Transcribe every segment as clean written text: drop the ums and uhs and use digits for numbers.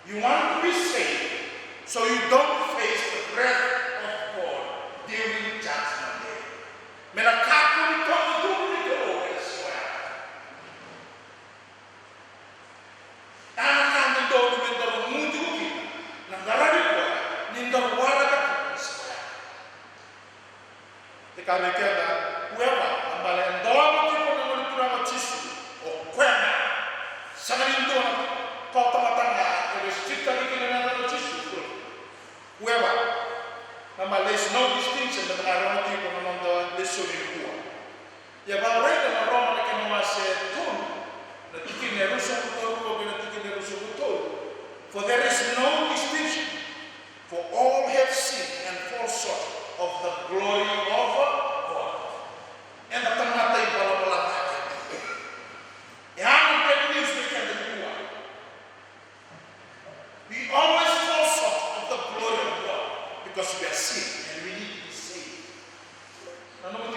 You want to be saved so you don't face the wrath of God during judgment day. Menakaku ni kau itu Israel. Anak itu minta menguji kita. Negara itu minta warga Israel. Jika mereka ada kuema, ambale ndoa kita nak turun cisu, o kuema. Sangat itu kau tamatanga, kalau kita kita nak cisu. Kuema, ambale there is no distinction between our people and the Suri. Ya barai dalam Roma nak kena masih tun, nak tikin nerusak betul, nak tikin nerusak betul. For there is no distinction, for all have sinned and fall short of the glory of God. And the tamata ibala-bala hati. Yang bad news we can do. We always fall short of the glory of God because we are sinned and we need to be saved. Nano mo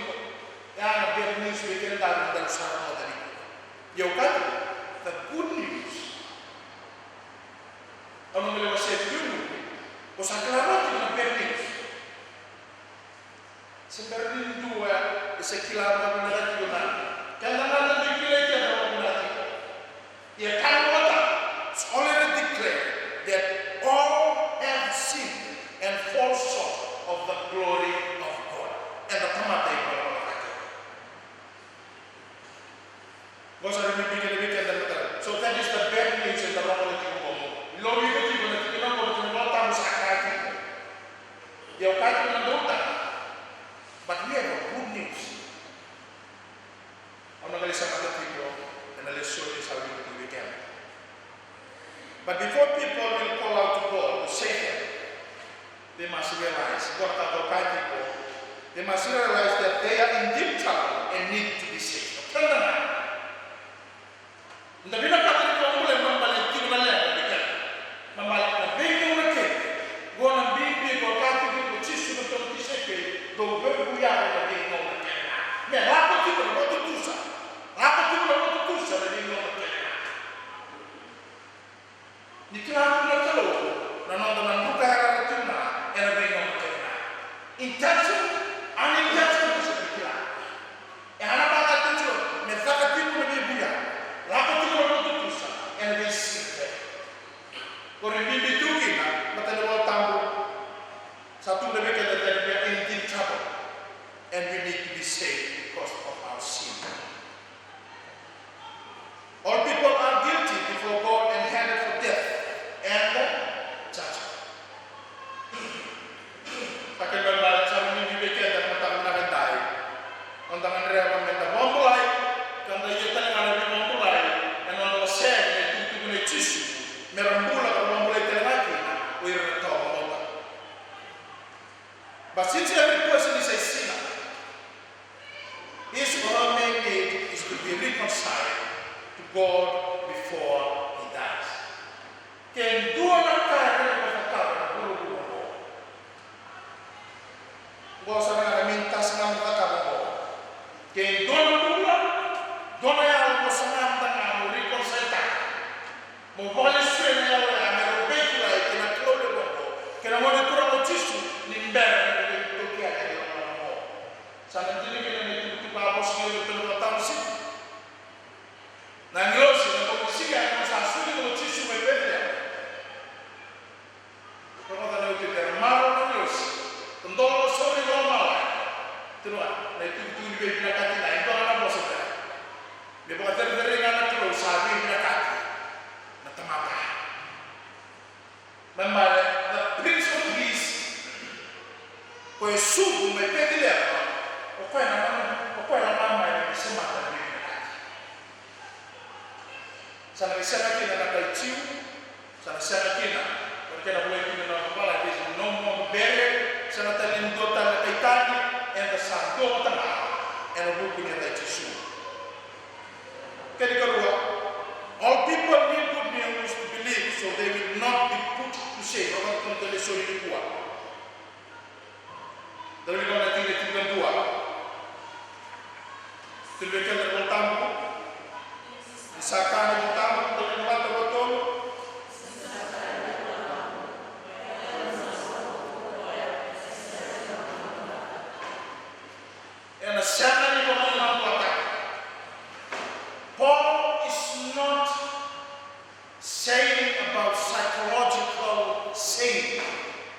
yang bad news we can dalam sarana tadi. Yo kata, the good news. Ano mo lewa sa good news? O sa klaro ng bad news. Sebenarnya dua sekilas apa nanti guna. Jangan nanti dipilih jangan apa nanti. Ya kan kata, it's already declared that all have sinned and fall short of the glory of God. And the tamata ibala. So that is the bad news in the wrong way. Lord, you will give it to you. You can't do that. But we have good news. I'm not going to say other people, and I'll show you how we can. But before people will call out to God to save them, they must realize, they must realize that they are in deep trouble and need to be saved. Tell them that. Hindi na kata nito ang ulit membalik na lang bigan. Membalik na bigyan na kaya. Gua nang bibi ko kati ko chisu na tong tiseke do berbuya na bigyan na kaya. Me lapo tipo na boto tusa. Lapo tipo na boto tusa na bigyan na kaya. Ni kaya na talo na nando na buka hara tuna na bigyan na kaya. Intention, unintentional sa bigyan. E ana ba ka tuso, me saka tipo na bibiya. Lapo tu kalau tu tusa, and we see that. Kalau bibi tu kita, mata dua tambu, satu lebih kita dari in deep trouble, and we need to be saved because of our sin. All people are guilty before God and headed for death and judgment. Pakai berbalik sama bibi kita dan mata menarik dari, untuk Andrea meminta bombolai, kalau ia tanya ada merambula kalau mulai terlaki, we are talking about. But since every person is a sinner, his or her main need is to be reconciled to God before he dies. Quem dua na cara ele vai ficar na bulu. Gosta na minta senang tak kamu. Quem dua na bulu, dona yang gosta na tak kamu reconcile. Mobile strain ya na robeki la kina klode bongo kina mone tura mo chisu ni mbere ni tokia ya mo sana tini kina ni tu pa boss ni to no tamsi na nglosi na ko siga na sa suli mo chisu me pedia como da no que hermano na nglosi tondolo sobre normal tunwa na tu ni be na katina ndo na boss ta le bo ter de ngana klo sabi na katina tamata. Membalik the Prince of Peace, kau subuh mereka dia, kau yang mana yang semata mereka. Sana sana kita nak kajiu, sana kita mereka nak boleh kita nak kepala kita nomor bere, sana tadi dota nak kaitani, and the satu tengah, and buku ni ada cisu. Kedua, all people need good news to believe, so they will not be put to shame. Orang pun telah suri dua. Tapi kalau nanti kita dua, Tilbekan ng tambo. Isakan ng tambo, ng mga betul.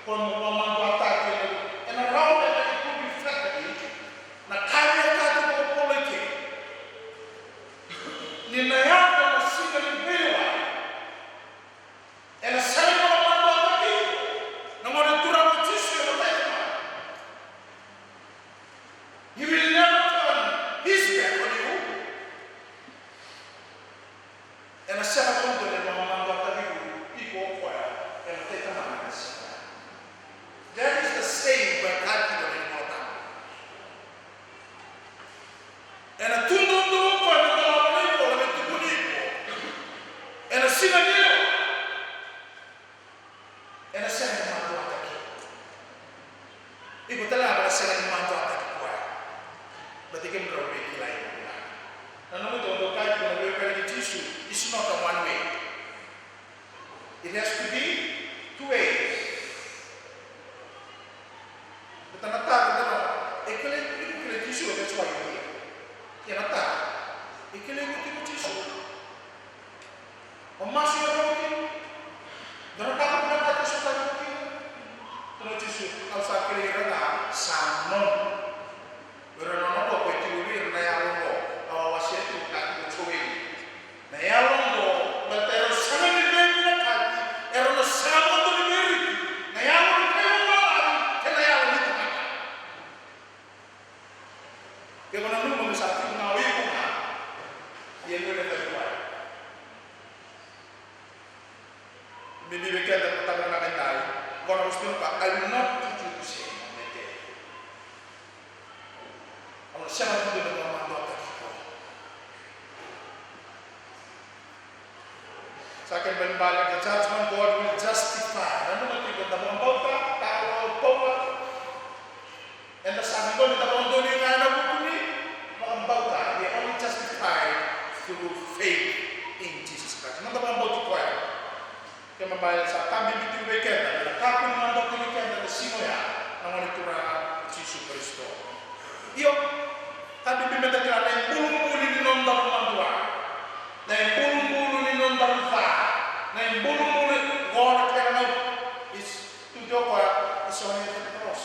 como mamando ataque e na rauda e tudo fracali na caia kati ko poleke ni na yako na singa ni bewa e na sai ko mamando ataque na mo tura mo tisi mo taima he will never turn his back on you e na sai ko ndo na mamando ataque iko kwa e na teta na that is the same when God gives an immortal. And a two no for the Lord and a two and a sinner and a second man to attack. If you tell about a second man to attack, but they can grow big like that. And no matter what God will teach you, it's not a one way. It has to be two ways. That's why you're here. Kenapa? Ikile kuti kutisu. Omasi yoki. Doraka kuna kutisu yoki. Kutisu alsa kile rana samon. Berana no ko tiuri na yalongo. Awasietu kakuchowe. Na yalongo batero samani bena kati. Erono samon do beri. Na yalongo kena yalongo. Yang mana lu mengesati menawi kuna yang boleh terbuat. Bibi bekerja dan petang nak kentai. Kalau harus lupa, I will not teach you to say. Kalau siapa pun dengan orang tua kita. Saya akan berbalik the judgment God will justify. Dan nanti kita membauta, tahu bawa. And the sun God kita membauta dengan anak bukuni. Membauta, they only justified through faith in Jesus Christ. Nanti membauta kuat. Kita membayar saat kami bikin weekend. Dan kami membauta weekend dari sini ya. Namun itu Yesus Kristus. Iyo, kami bimbing kita yang bulu-bulu di nondar mandua. Na yang bulu-bulu ni nondar fa. Na yang bulu-bulu God kena is tujuh kau isonnya terus.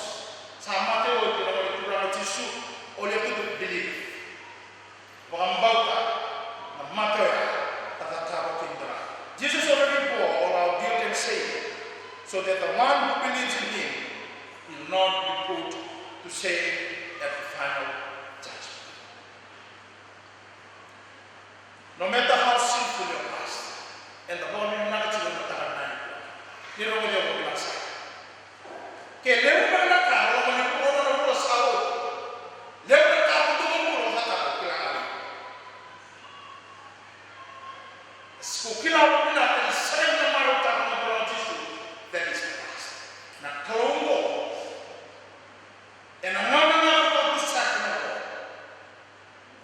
Sama tu kita boleh turun Yesus oleh itu believe. Bukan bauta, mata kata tahu kita. Jesus already bore all our guilt and sin, so that the one who believes in Him will not be put to shame at the final judgment. No matter how sinful your past, and the Lord will not let you know. You know what you're going to say. Kelemu mana kau mana orang orang sawo. Lemu kau tu orang kata kilang. Sekilau mana yang sering nama orang orang Yesus, that is the past. Nak kelombo. And another orang tu sakit.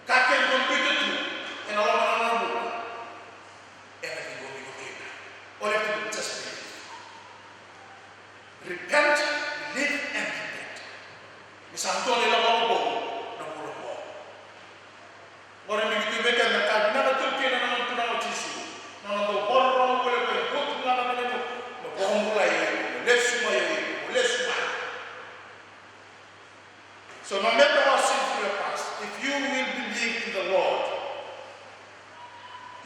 Kakek pun begitu tu. And orang tu. Everything will be okay. All you have to do is just believe. Repent, live and repent. Misalnya ni lawan boh, nak boh boh. Orang ni kita bekan nak kau, nak tu kena nak tu nak Yesus. Nak tu orang boleh boleh, kau tu nak mana tu, nak boh mulai, boleh semua. So no matter how sinful your past, if you will believe in the Lord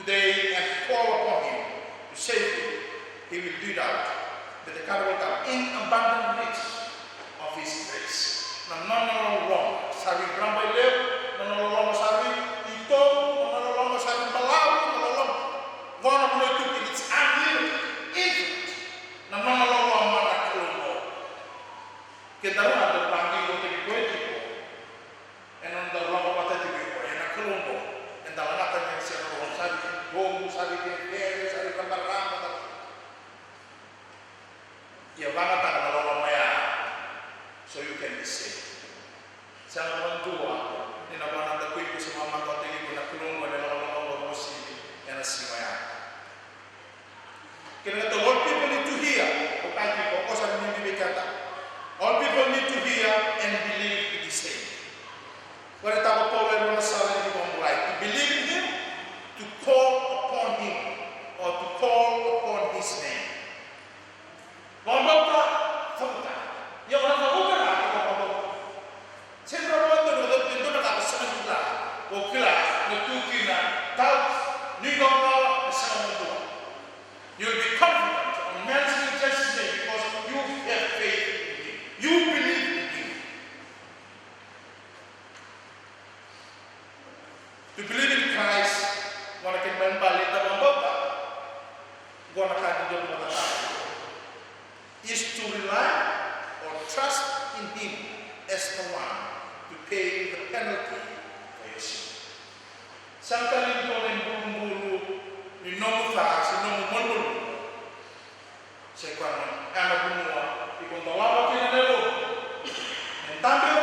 today and call upon Him to save you, He will do that. That the kind of in abundant rich of His grace. Now, none wrong. Sabi berambay lew, none wrong sabi ito, none wrong sabi balaw, none wrong. One of the two it's unlimited, infinite. Now, none wrong mana kelombo. Kita rumah ada panggil untuk dikueti ko. And on the wrong apa tadi ko, yang kelombo. And dalam kata yang siapa wrong sabi, bom sabi kiri, sabi kambaram. Ya banget tak ada orang maya, so you can be saved. Saya orang tua, ni nak mana tak kuih semua mangkot ini guna kelung pada orang muslim yang nasi maya. Kerana tu all people need to hear. Bukan kita, kau saya mimpi berkata. All people need to hear and believe to be saved. Kalau tak apa orang salah di memulai, to believe in Him, to call upon Him, or to call upon His name. Membaca gonna is to rely or trust in Him as the one to pay the penalty for your sin. Sometimes you know facts, you know one. Say, anak bunga, ikon tawa ko tinanelo. And también,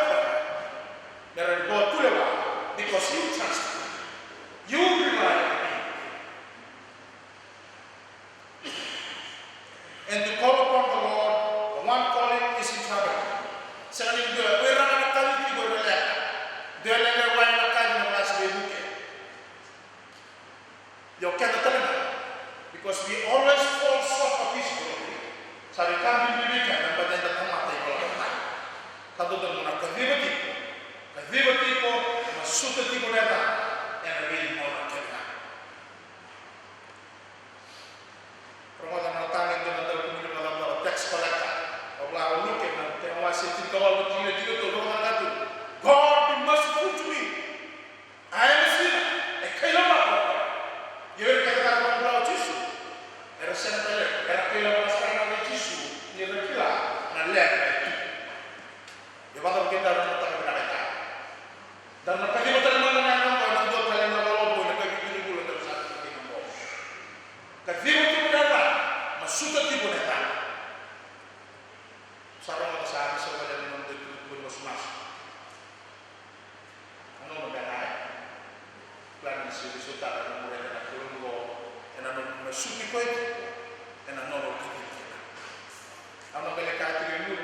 there are God to because you trust Him. You rely on Him. And to call upon the Lord, the one calling is in trouble. Saying, we're not going to tell you to go because we always fall short of His glory. Sari kami bibikan dan badan datang mati kalau kita. Kado dan muna kadibati ko masuta ti ko neta and really more than kita. Promoda na tangin doon ang kumuli mga tax collector. Obla look at them was sitting tawag ko dito to do na to. God be merciful to me. I am a sinner. Kailan ba ako? Yun kaya mga tisu. Era sempre era kailan ba sa mga tisu ni rekila na lek. Di ba kita na tayo nakita? Dan nakalimutan mo na naman ko nang doon kailan na loob mo nagkakilibulan daw sa ating ng Diyos. Kalimutan mo na masutat mo na sarang mo sa akin sa wala ng dito mas. Ano magandang plan si resulta ng mga na kulungo and ano masuki ko and ano kita. Ang mga kalakati ng